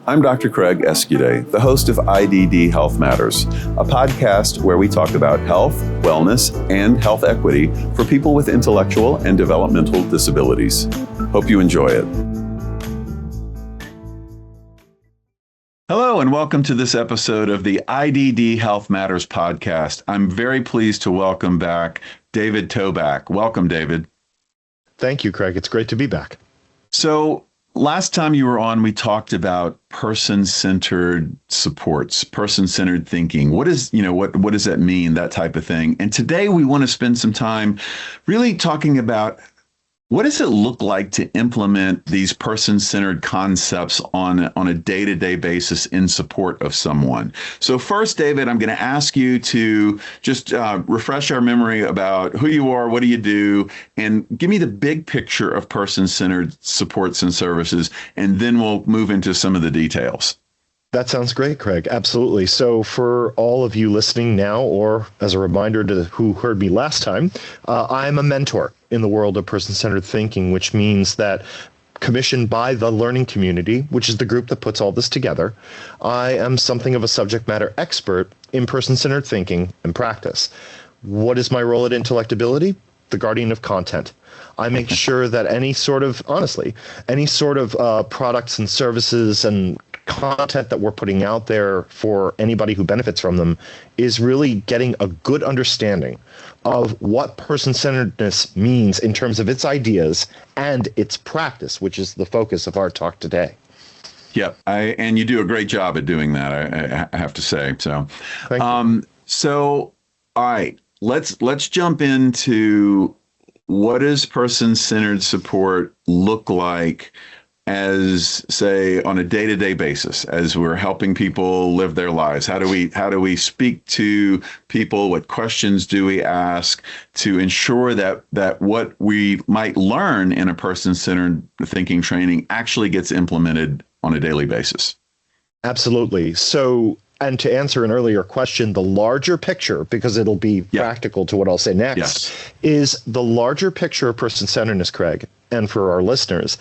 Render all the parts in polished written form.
I'm Dr. Craig Escude, the host of IDD Health Matters, a podcast where we talk about health, wellness, and health equity for people with intellectual and developmental disabilities. Hope you enjoy it. Hello, and welcome to this episode of the IDD Health Matters podcast. I'm very pleased to welcome back David Toback. Welcome, David. Thank you, Craig. It's great to be back. So, last time you were on, we talked about person-centered supports, person-centered thinking. What does that mean, that type of thing? And today we want to spend some time really talking about what does it look like to implement these person-centered concepts on a day-to-day basis in support of someone? So first, David, I'm going to ask you to just refresh our memory about who you are, what do you do, and give me the big picture of person-centered supports and services, and then we'll move into some of the details. That sounds great, Craig. Absolutely. So for all of you listening now, or as a reminder to who heard me last time, I'm a mentor in the world of person-centered thinking, which means that commissioned by the learning community, which is the group that puts all this together, I am something of a subject matter expert in person-centered thinking and practice. What is my role at Intellectability? The guardian of content. I make sure that any sort of products and services and content that we're putting out there for anybody who benefits from them is really getting a good understanding of what person-centeredness means in terms of its ideas and its practice, which is the focus of our talk today. Yep, and you do a great job at doing that, I have to say. So, Thank you. So, all right, let's jump into what does person-centered support look like as, say, on a day-to-day basis, as we're helping people live their lives? How do we speak to people? What questions do we ask to ensure that what we might learn in a person-centered thinking training actually gets implemented on a daily basis? Absolutely. So, and to answer an earlier question, the larger picture, because it'll be practical to what I'll say next, is the larger picture of person-centeredness, Craig, and for our listeners,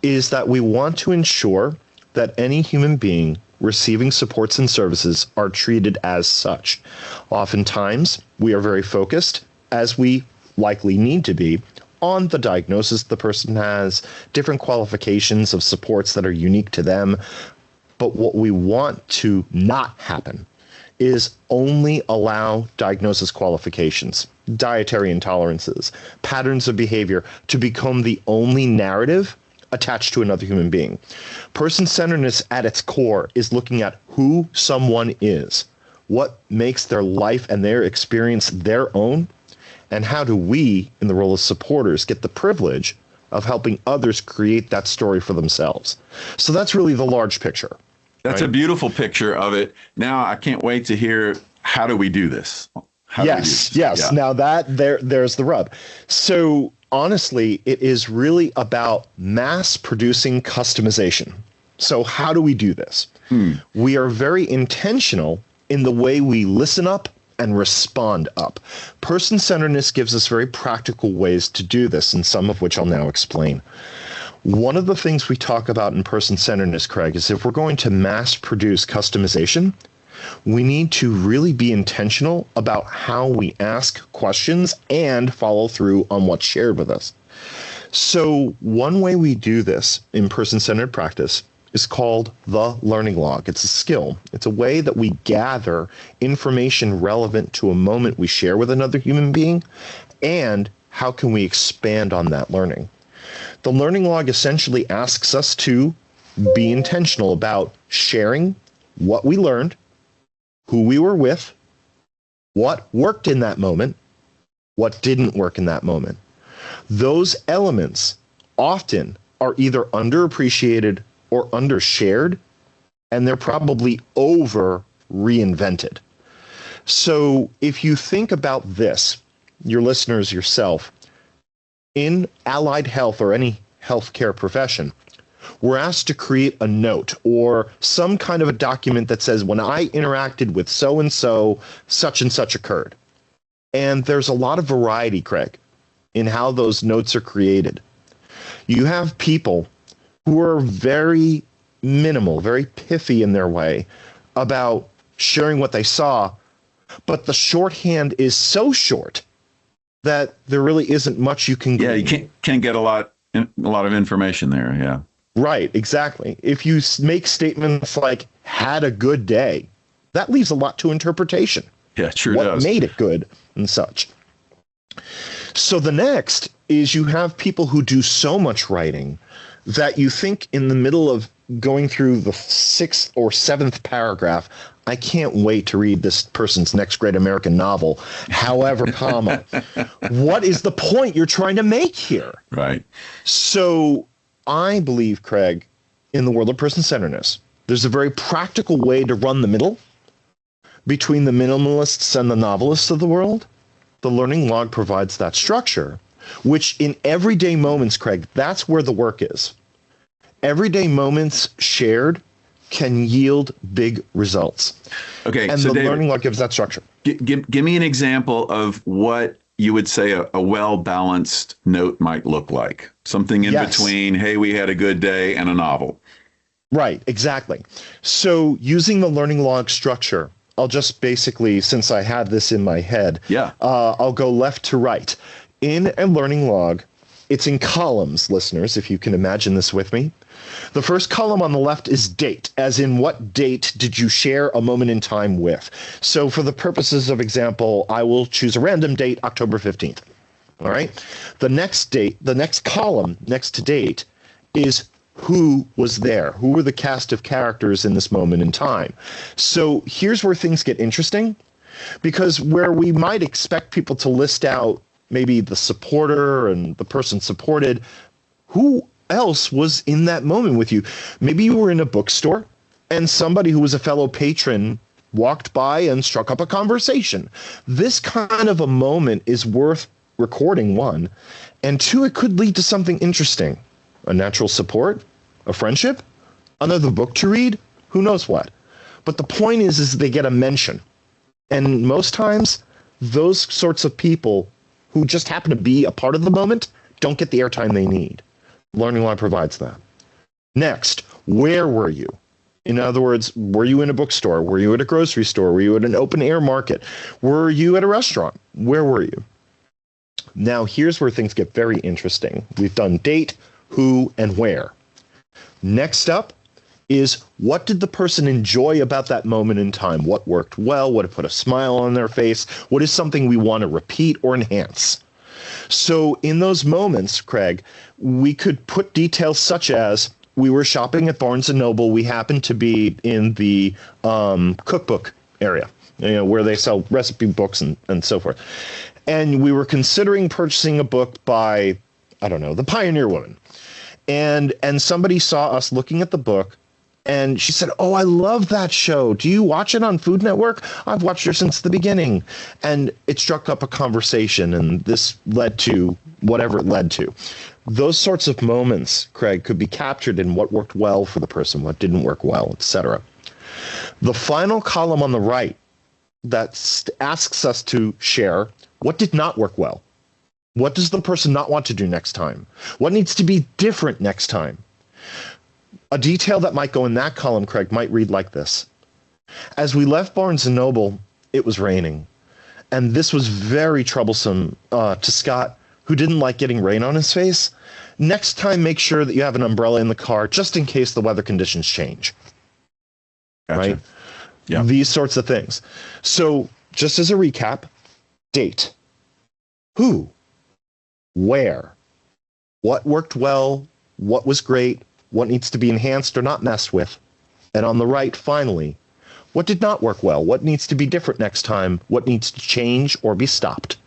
is that we want to ensure that any human being receiving supports and services are treated as such. Oftentimes, we are very focused, as we likely need to be, on the diagnosis the person has, different qualifications of supports that are unique to them. But what we want to not happen is only allow diagnosis qualifications, dietary intolerances, patterns of behavior to become the only narrative attached to another human being. Person-centeredness at its core is looking at who someone is, what makes their life and their experience their own, and how do we, in the role of supporters, get the privilege of helping others create that story for themselves. So that's really the large picture. That's right? A beautiful picture of it. Now I can't wait to hear, how do we do this? Yes. Yeah. Now there's the rub. So honestly, it is really about mass producing customization. So how do we do this? We are very intentional in the way we listen up and respond up. Person-centeredness gives us very practical ways to do this, and some of which I'll now explain. One of the things we talk about in person-centeredness, Craig, is if we're going to mass produce customization, we need to really be intentional about how we ask questions and follow through on what's shared with us. So one way we do this in person-centered practice is called the learning log. It's a skill. It's a way that we gather information relevant to a moment we share with another human being, and how can we expand on that learning. The learning log essentially asks us to be intentional about sharing what we learned, who we were with, what worked in that moment, what didn't work in that moment. Those elements often are either underappreciated or undershared, and they're probably over reinvented. So if you think about this, your listeners, yourself, in allied health or any healthcare profession, we're asked to create a note or some kind of a document that says, when I interacted with so-and-so, such and such occurred. And there's a lot of variety, Craig, in how those notes are created. You have people who are very minimal, very pithy in their way about sharing what they saw, but the shorthand is so short that there really isn't much you can glean. Yeah, you can't get a lot of information there. Yeah. Right, exactly. If you make statements like "had a good day," that leaves a lot to interpretation. Yeah, sure what does. What made it good and such. So the next is you have people who do so much writing that you think in the middle of going through the 6th or 7th paragraph, I can't wait to read this person's next great American novel. However, comma, what is the point you're trying to make here? Right. So I believe, Craig, in the world of person-centeredness, there's a very practical way to run the middle between the minimalists and the novelists of the world. The Learning Log provides that structure, which in everyday moments, Craig, that's where the work is. Everyday moments shared can yield big results. Okay, and so the David, Learning Log gives that structure. Give me an example of what you would say a well-balanced note might look like. Something in between, hey, we had a good day, and a novel. Right, exactly. So using the Learning Log structure, I'll just basically, since I had this in my head, I'll go left to right. In a Learning Log, it's in columns, listeners, if you can imagine this with me. The first column on the left is date, as in what date did you share a moment in time with? So for the purposes of example, I will choose a random date, October 15th. All right. The next column next to date is who was there? Who were the cast of characters in this moment in time? So here's where things get interesting, because where we might expect people to list out maybe the supporter and the person supported, who else was in that moment with you? Maybe you were in a bookstore and somebody who was a fellow patron walked by and struck up a conversation. This kind of a moment is worth recording, one, and two, it could lead to something interesting. A natural support, a friendship, another book to read, who knows what. But the point is they get a mention. And most times, those sorts of people who just happen to be a part of the moment don't get the airtime they need. Learning Log provides that. Next, where were you? In other words, were you in a bookstore? Were you at a grocery store? Were you at an open air market? Were you at a restaurant? Where were you? Now, here's where things get very interesting. We've done date, who, and where. Next up is, what did the person enjoy about that moment in time? What worked well? What put a smile on their face? What is something we want to repeat or enhance? So in those moments, Craig, we could put details such as, we were shopping at Barnes & Noble. We happened to be in the cookbook area, where they sell recipe books and so forth. And we were considering purchasing a book by, I don't know, The Pioneer Woman. And somebody saw us looking at the book, and she said, "Oh, I love that show. Do you watch it on Food Network? I've watched it since the beginning." And it struck up a conversation, and this led to whatever it led to. Those sorts of moments, Craig, could be captured in what worked well for the person, what didn't work well, etc. The final column on the right that asks us to share what did not work well. What does the person not want to do next time? What needs to be different next time? A detail that might go in that column, Craig, might read like this. As we left Barnes & Noble, it was raining. And this was very troublesome to Scott, who didn't like getting rain on his face. Next time, make sure that you have an umbrella in the car, just in case the weather conditions change. Gotcha. Right? Yeah. These sorts of things. So just as a recap, date. Who? Where? What worked well? What was great? What needs to be enhanced or not messed with? And on the right, finally, what did not work well? What needs to be different next time? What needs to change or be stopped?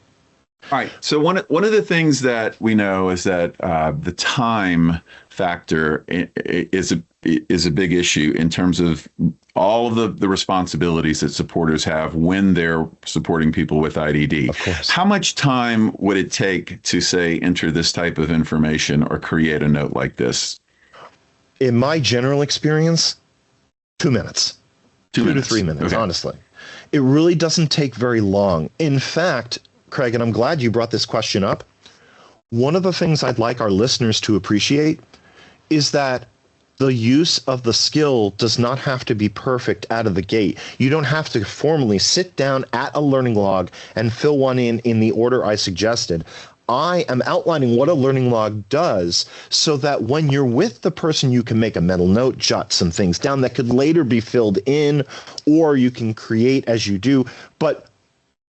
All right. So one of the things that we know is that the time factor is a big issue in terms of all of the responsibilities that supporters have when they're supporting people with IDD. Of course. How much time would it take to, say, enter this type of information or create a note like this? In my general experience, 2 minutes. 2 to 3 minutes, okay. Honestly. It really doesn't take very long. In fact, Craig, and I'm glad you brought this question up, one of the things I'd like our listeners to appreciate is that the use of the skill does not have to be perfect out of the gate. You don't have to formally sit down at a learning log and fill one in the order I suggested. I am outlining what a learning log does so that when you're with the person, you can make a mental note, jot some things down that could later be filled in, or you can create as you do. But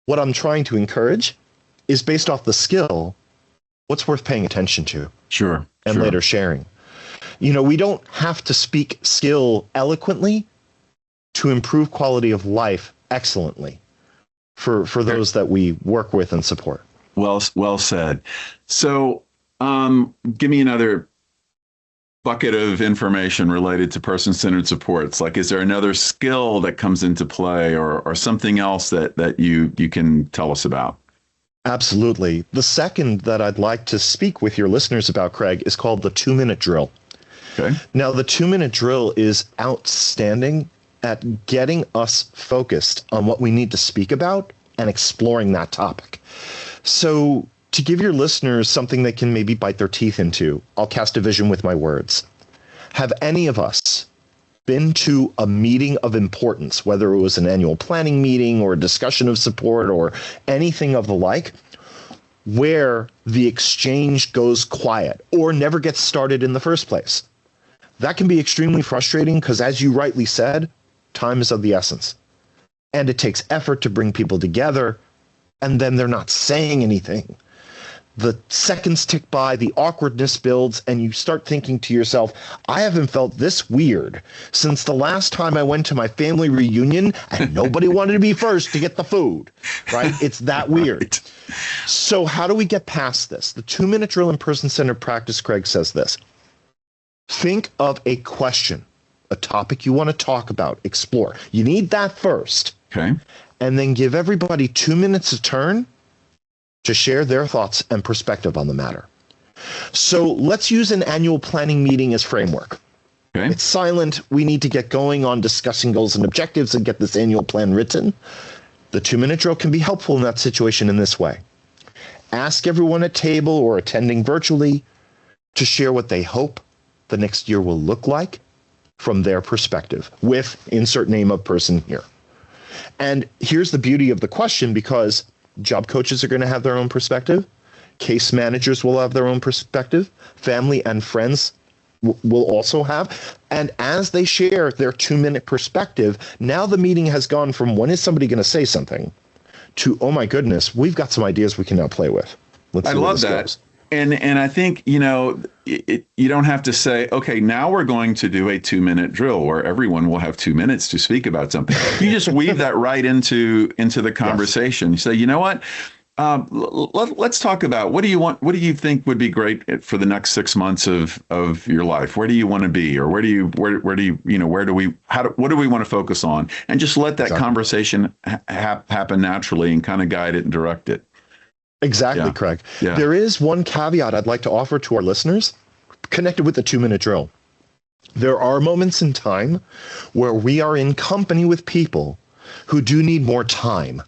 what I'm trying to encourage is based off the skill, what's worth paying attention to. Sure. And later sharing. We don't have to speak skill eloquently to improve quality of life excellently for those that we work with and support. Well said. So give me another bucket of information related to person-centered supports. Like, is there another skill that comes into play or something else that you can tell us about? Absolutely. The second that I'd like to speak with your listeners about, Craig, is called the 2-minute drill. Okay. Now, the 2-minute drill is outstanding at getting us focused on what we need to speak about and exploring that topic. So to give your listeners something they can maybe bite their teeth into, I'll cast a vision with my words. Have any of us been to a meeting of importance, whether it was an annual planning meeting or a discussion of support or anything of the like, where the exchange goes quiet or never gets started in the first place? That can be extremely frustrating because, as you rightly said, time is of the essence. And it takes effort to bring people together, and then they're not saying anything. The seconds tick by, the awkwardness builds, and you start thinking to yourself, I haven't felt this weird since the last time I went to my family reunion and nobody wanted to be first to get the food, right? It's that weird. Right. So how do we get past this? The 2-minute drill in person-centered practice, Craig, says this. Think of a question, a topic you want to talk about, explore. You need that first. Okay. And then give everybody 2 minutes a turn to share their thoughts and perspective on the matter. So let's use an annual planning meeting as framework. Okay. It's silent. We need to get going on discussing goals and objectives and get this annual plan written. The 2-minute drill can be helpful in that situation in this way. Ask everyone at table or attending virtually to share what they hope the next year will look like from their perspective with insert name of person here. And here's the beauty of the question, because job coaches are going to have their own perspective. Case managers will have their own perspective. Family and friends will also have. And as they share their 2-minute perspective, now the meeting has gone from when is somebody going to say something to, oh my goodness, we've got some ideas we can now play with. Let's see I love that. Goes. And I think, you don't have to say, okay, now we're going to do a 2-minute drill where everyone will have 2 minutes to speak about something. You just weave that right into the conversation. Yes. You say, you know what? Let's talk about what do you want? What do you think would be great for the next 6 months of your life? Where do you want to be, or what do we want to focus on? And just let that conversation happen naturally and kind of guide it and direct it. Exactly, Craig. Yeah. There is one caveat I'd like to offer to our listeners connected with the 2-minute drill. There are moments in time where we are in company with people who do need more time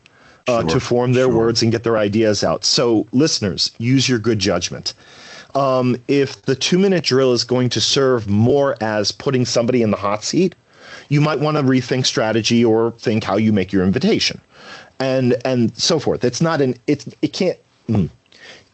to form their words and get their ideas out. So listeners, use your good judgment. If the 2-minute drill is going to serve more as putting somebody in the hot seat, you might want to rethink strategy or think how you make your invitation and so forth.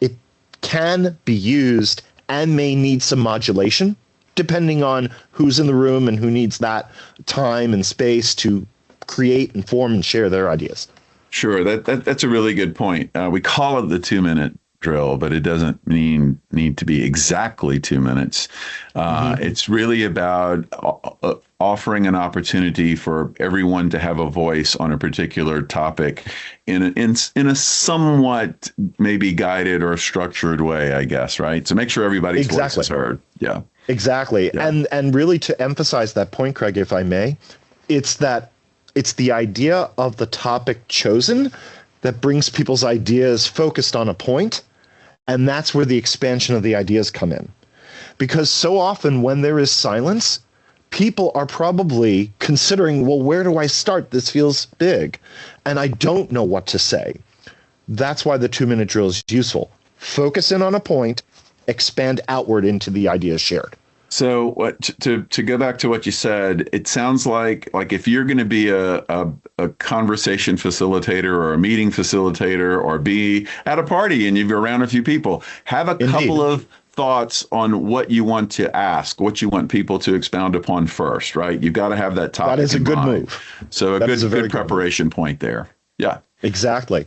It can be used and may need some modulation depending on who's in the room and who needs that time and space to create and form and share their ideas. Sure, that's a really good point. We call it the 2-minute drill, but it doesn't need to be exactly 2 minutes. It's really about offering an opportunity for everyone to have a voice on a particular topic in a somewhat maybe guided or structured way, I guess, right? So make sure everybody's voice is heard. Yeah. Exactly. Yeah. And really to emphasize that point, Craig, if I may, it's the idea of the topic chosen that brings people's ideas focused on a point, and that's where the expansion of the ideas come in. Because so often when there is silence, people are probably considering, well, where do I start? This feels big, and I don't know what to say. That's why the 2-minute drill is useful. Focus in on a point, expand outward into the ideas shared. So what to go back to what you said, it sounds like if you're going to be a conversation facilitator or a meeting facilitator or be at a party and you're around a few people, have a Indeed. couple of thoughts on what you want to ask, what you want people to expound upon first, right? You've got to have that topic. That is a in good mind. move. So That is a very good good move. preparation point there. Yeah. Exactly.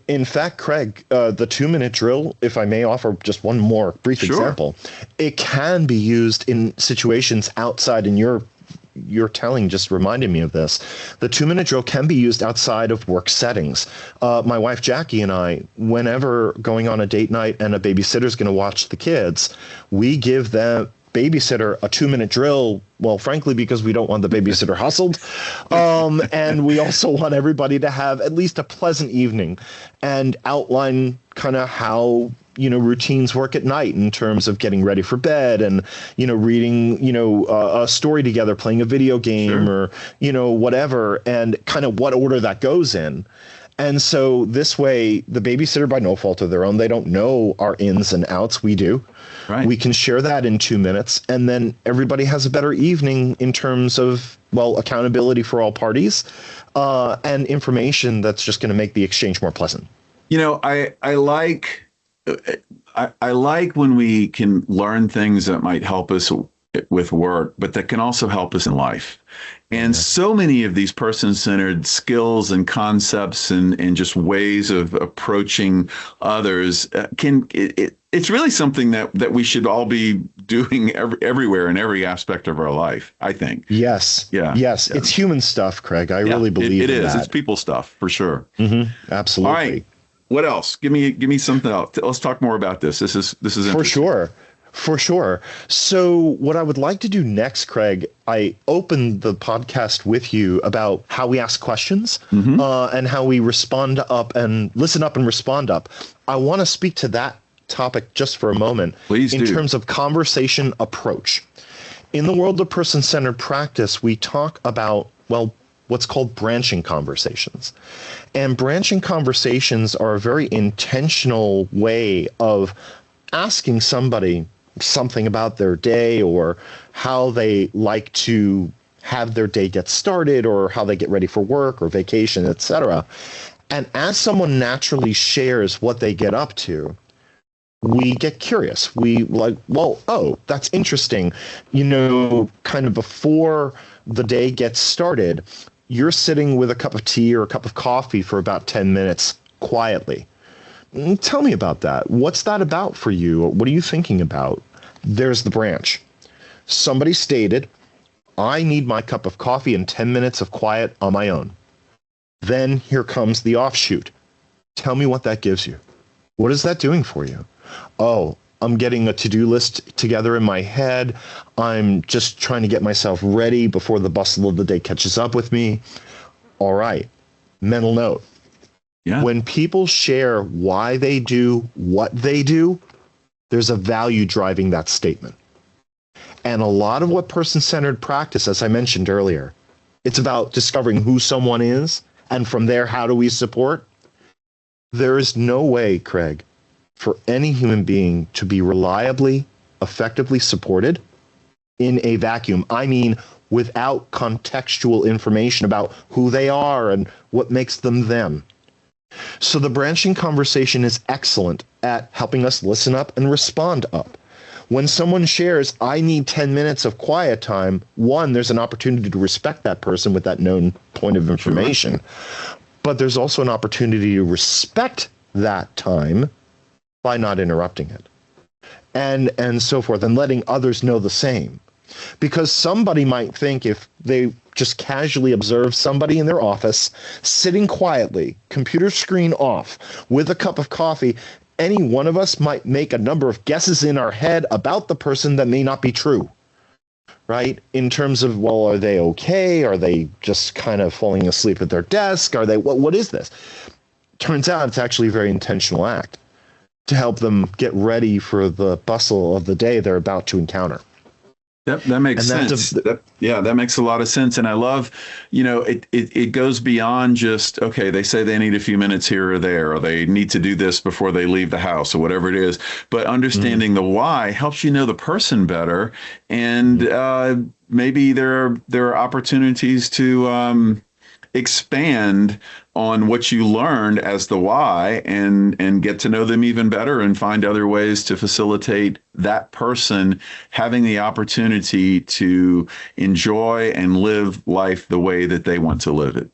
In fact, Craig, the 2-minute drill, if I may offer just one more brief Sure. example, it can be used in situations outside, and your telling just reminded me of this. The 2-minute drill can be used outside of work settings. My wife Jackie and I, whenever going on a date night and a babysitter's going to watch the kids, we give the babysitter a 2-minute drill. Well, frankly, because we don't want the babysitter hustled. And we also want everybody to have at least a pleasant evening and outline kind of how, routines work at night in terms of getting ready for bed and, reading, a story together, playing a video game or, whatever, and kind of what order that goes in. And so this way, the babysitter, by no fault of their own, they don't know our ins and outs. We do. Right. We can share that in 2 minutes, and then everybody has a better evening in terms of, accountability for all parties and information that's just going to make the exchange more pleasant. I like when we can learn things that might help us with work, but that can also help us in life. And so many of these person-centered skills and concepts and just ways of approaching others it's really something that we should all be doing everywhere in every aspect of our life, I think. Yes. Yeah. Yes. Yeah. It's human stuff, Craig. I really believe it in is. that. It's people stuff for sure. Mm-hmm. Absolutely. All right. What else? Give me something else. Let's talk more about this. This is interesting. For sure. So what I would like to do next, Craig, I opened the podcast with you about how we ask questions and how we respond up and listen up and respond up. I want to speak to that topic just for a moment. Please in do. terms of conversation approach. In the world of person-centered practice, we talk about, what's called branching conversations. And branching conversations are a very intentional way of asking somebody something about their day or how they like to have their day get started or how they get ready for work or vacation, etc. And as someone naturally shares what they get up to, we get curious. We that's interesting. Kind of before the day gets started, you're sitting with a cup of tea or a cup of coffee for about 10 minutes quietly. Tell me about that. What's that about for you? What are you thinking about? There's the branch. Somebody stated, I need my cup of coffee and 10 minutes of quiet on my own. Then here comes the offshoot. Tell me what that gives you. What is that doing for you? Oh, I'm getting a to-do list together in my head. I'm just trying to get myself ready before the bustle of the day catches up with me. All right. Mental note. Yeah. When people share why they do what they do, there's a value driving that statement. And a lot of what person-centered practice, as I mentioned earlier, it's about discovering who someone is, and from there, how do we support? There is no way, Craig, for any human being to be reliably, effectively supported in a vacuum. I mean, without contextual information about who they are and what makes them them. So the branching conversation is excellent at helping us listen up and respond up. When someone shares, I need 10 minutes of quiet time, one, there's an opportunity to respect that person with that known point of information. But there's also an opportunity to respect that time by not interrupting it. And so forth, and letting others know the same. Because somebody might think if they just casually observe somebody in their office, sitting quietly, computer screen off, with a cup of coffee, any one of us might make a number of guesses in our head about the person that may not be true, right? In terms of, are they okay? Are they just kind of falling asleep at their desk? Are they, what is this? Turns out it's actually a very intentional act to help them get ready for the bustle of the day they're about to encounter. That makes And sense. That makes a lot of sense. And I love, it goes beyond just, okay, they say they need a few minutes here or there, or they need to do this before they leave the house or whatever it is. But understanding the why helps you know the person better. And maybe there are opportunities to expand on what you learned as the why and get to know them even better and find other ways to facilitate that person having the opportunity to enjoy and live life the way that they want to live it.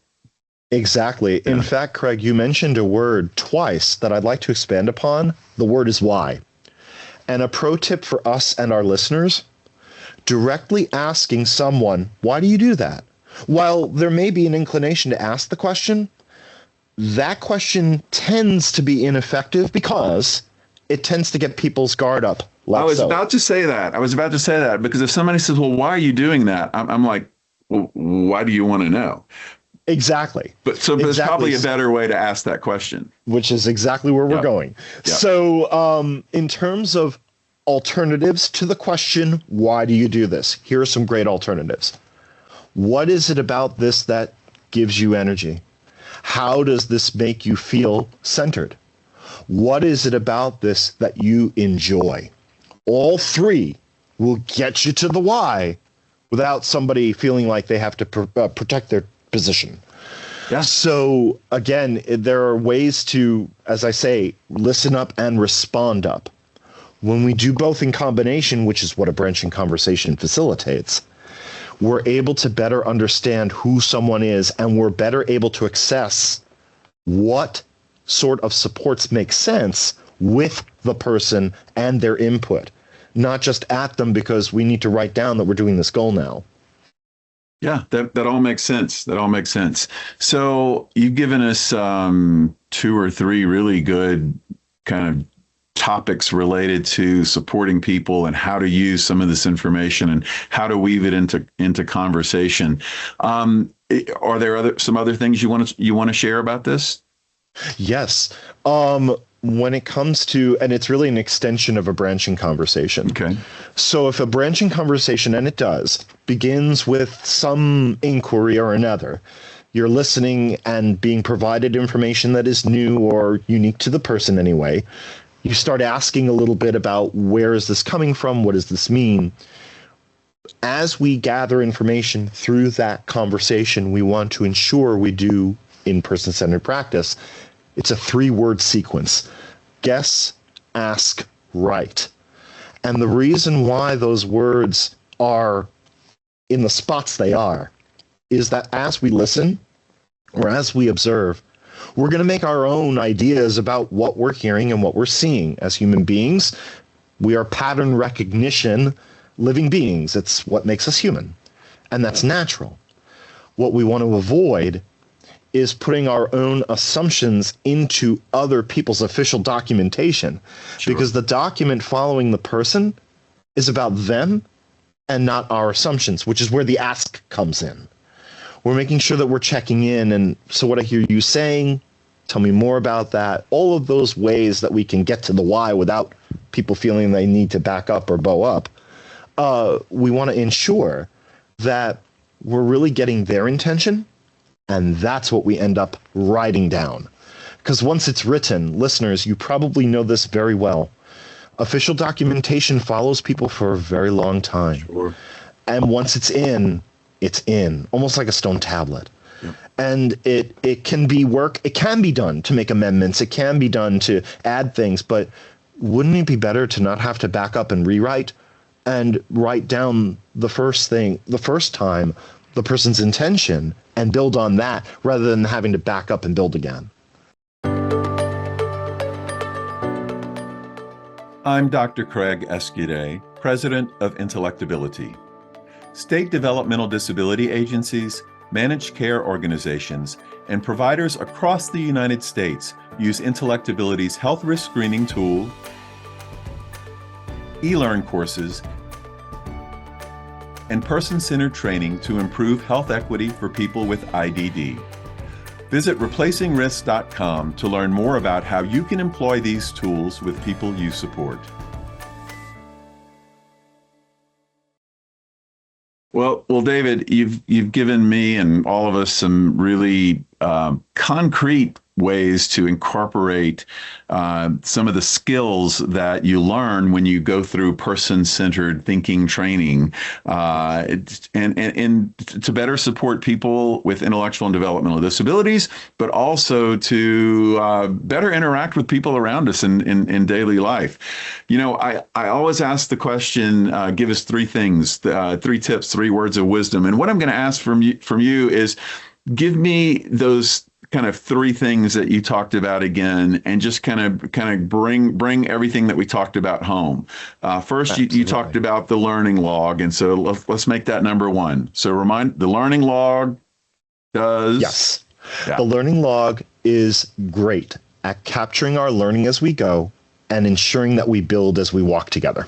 Exactly. In fact, Craig, you mentioned a word twice that I'd like to expand upon. The word is why. And a pro tip for us and our listeners, directly asking someone, why do you do that? While there may be an inclination to ask the question, that question tends to be ineffective because it tends to get people's guard up. I was about to say that because if somebody says, well, why are you doing that? I'm like, well, why do you want to know? Exactly. But there's probably a better way to ask that question. Which is exactly where we're going. Yep. So in terms of alternatives to the question, why do you do this? Here are some great alternatives. What is it about this that gives you energy? How does this make you feel centered? What is it about this that you enjoy? All three will get you to the why without somebody feeling like they have to protect their position. Yeah. So again, there are ways to, as I say, listen up and respond up. When we do both in combination, which is what a branching conversation facilitates, we're able to better understand who someone is, and we're better able to assess what sort of supports make sense with the person and their input, not just at them because we need to write down that we're doing this goal now. Yeah, that all makes sense. That all makes sense. So you've given us 2 or 3 really good kind of topics related to supporting people and how to use some of this information and how to weave it into conversation. Are there some other things you want to share about this? Yes. When it comes to, and it's really an extension of a branching conversation. Okay. So if a branching conversation, and it does, begins with some inquiry or another, you're listening and being provided information that is new or unique to the person anyway. You start asking a little bit about where is this coming from? What does this mean? As we gather information through that conversation, we want to ensure we do in person-centered practice. It's a 3-word sequence: guess, ask, write. And the reason why those words are in the spots they are is that as we listen or as we observe, we're going to make our own ideas about what we're hearing and what we're seeing. As human beings, we are pattern recognition living beings. It's what makes us human. And that's natural. What we want to avoid is putting our own assumptions into other people's official documentation. Sure. Because the document following the person is about them and not our assumptions, which is where the ask comes in. We're making sure that we're checking in. And so what I hear you saying, tell me more about that. All of those ways that we can get to the why without people feeling they need to back up or bow up. We want to ensure that we're really getting their intention. And that's what we end up writing down. Because once it's written, listeners, you probably know this very well. Official documentation follows people for a very long time. Sure. And once it's in, almost like a stone tablet. Yep. And it can be done to make amendments. It can be done to add things, but wouldn't it be better to not have to back up and rewrite and write down the first time, the person's intention, and build on that rather than having to back up and build again? I'm Dr. Craig Escudet, President of Intellectability. State developmental disability agencies, managed care organizations, and providers across the United States use Intellectability's health risk screening tool, e-learn courses, and person-centered training to improve health equity for people with IDD. Visit replacingrisks.com to learn more about how you can employ these tools with people you support. Well, David, you've given me and all of us some really concrete ways to incorporate some of the skills that you learn when you go through person-centered thinking training, and to better support people with intellectual and developmental disabilities, but also to better interact with people around us in daily life. You know, I always ask the question, give us three things, three tips, three words of wisdom. And what I'm going to ask from you is give me those kind of three things that you talked about again, and just kind of bring everything that we talked about home. First, you talked about the learning log, and so let's make that number one. So remind the learning log does. Yes. Yeah. The learning log is great at capturing our learning as we go and ensuring that we build as we walk together.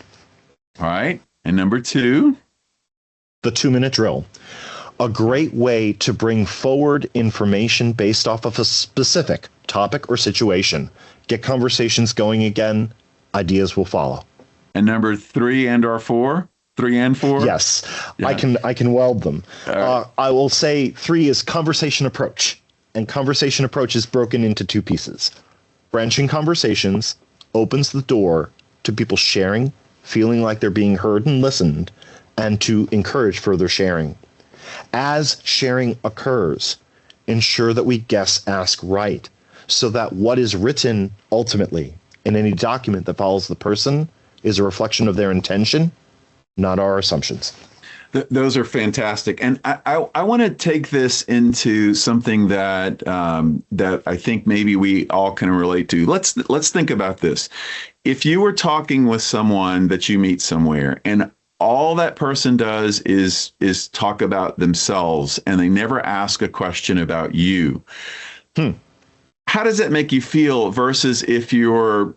All right. And number two, the 2-minute drill. A great way to bring forward information based off of a specific topic or situation. Get conversations going again. Ideas will follow. And number three and or four? 3 and 4? Yes, yeah. I can weld them. Right. I will say 3 is conversation approach. And conversation approach is broken into 2 pieces. Branching conversations opens the door to people sharing, feeling like they're being heard and listened, and to encourage further sharing. As sharing occurs, ensure that we guess, ask right, so that what is written ultimately in any document that follows the person is a reflection of their intention, not our assumptions. Those are fantastic, and I want to take this into something that that I think maybe we all can relate to. Let's think about this. If you were talking with someone that you meet somewhere, and all that person does is talk about themselves, and they never ask a question about you, how does that make you feel versus if you're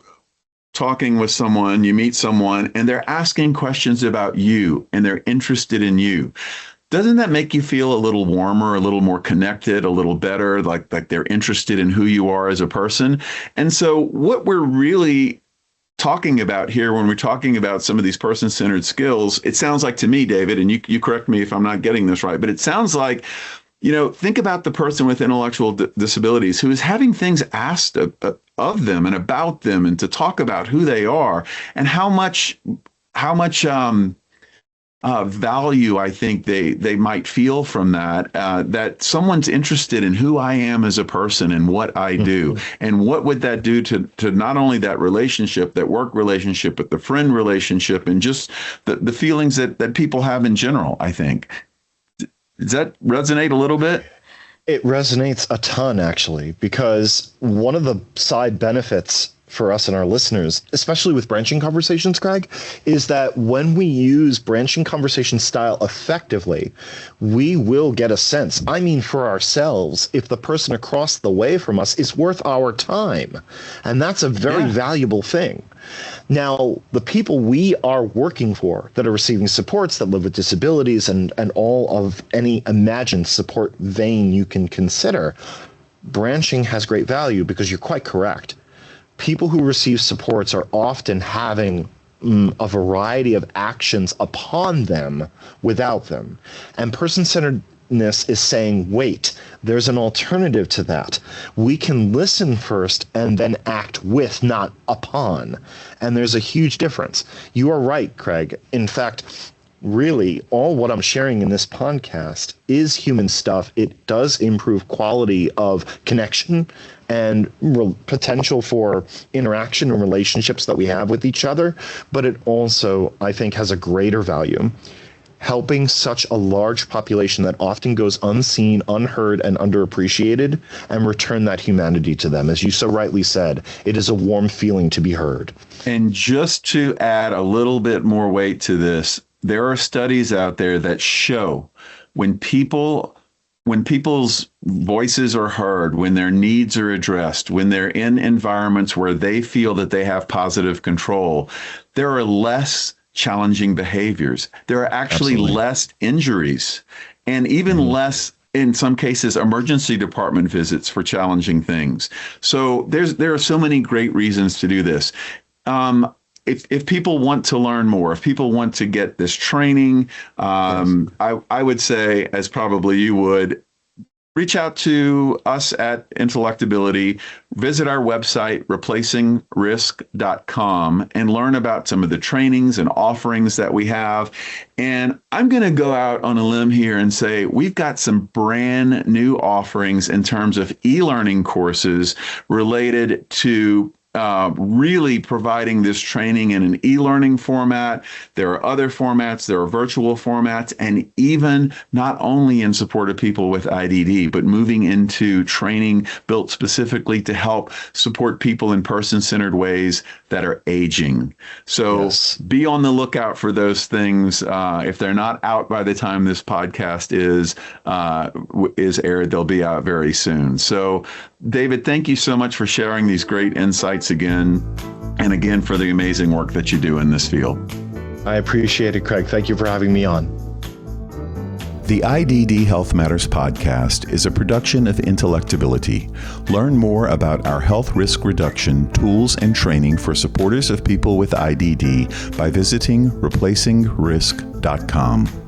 talking with someone, you meet someone, and they're asking questions about you, and they're interested in you? Doesn't that make you feel a little warmer, a little more connected, a little better, like they're interested in who you are as a person? And so what we're really talking about here when we're talking about some of these person-centered skills, it sounds like to me, David, and you correct me if I'm not getting this right, but it sounds like, you know, think about the person with intellectual disabilities who is having things asked of them and about them, and to talk about who they are and how much value I think they might feel from that, that someone's interested in who I am as a person and what I do. And what would that do to not only that relationship, that work relationship, but the friend relationship, and just the feelings that people have in general, I think. Does that resonate a little bit? It resonates a ton, actually, because one of the side benefits for us and our listeners, especially with branching conversations, Craig, is that when we use branching conversation style effectively, we will get a sense, I mean for ourselves, if the person across the way from us is worth our time. And that's a very valuable thing. Now, the people we are working for that are receiving supports, that live with disabilities, and all of any imagined support vein you can consider, branching has great value because you're quite correct. People who receive supports are often having a variety of actions upon them without them. And person-centeredness is saying, wait, there's an alternative to that. We can listen first and then act with, not upon. And there's a huge difference. You are right, Craig. In fact, really, all what I'm sharing in this podcast is human stuff. It does improve quality of connection and potential for interaction and relationships that we have with each other. But it also, I think, has a greater value, helping such a large population that often goes unseen, unheard, and underappreciated, and return that humanity to them. As you so rightly said, it is a warm feeling to be heard. And just to add a little bit more weight to this, there are studies out there that show when people's voices are heard, when their needs are addressed, when they're in environments where they feel that they have positive control, there are less challenging behaviors. There are actually less injuries, and even less, in some cases, emergency department visits for challenging things. So there are so many great reasons to do this. if people want to learn more, if people want to get this training, I would say, as probably you would, reach out to us at Intellectability, visit our website, replacingrisk.com, and learn about some of the trainings and offerings that we have. And I'm going to go out on a limb here and say we've got some brand new offerings in terms of e-learning courses related to really providing this training in an e-learning format. There are other formats, there are virtual formats, and even not only in support of people with IDD, but moving into training built specifically to help support people in person-centered ways that are aging. So be on the lookout for those things. If they're not out by the time this podcast is aired, they'll be out very soon. So David, thank you so much for sharing these great insights again, and again for the amazing work that you do in this field. I appreciate it, Craig. Thank you for having me on. The IDD Health Matters podcast is a production of Intellectability. Learn more about our health risk reduction tools and training for supporters of people with IDD by visiting replacingrisk.com.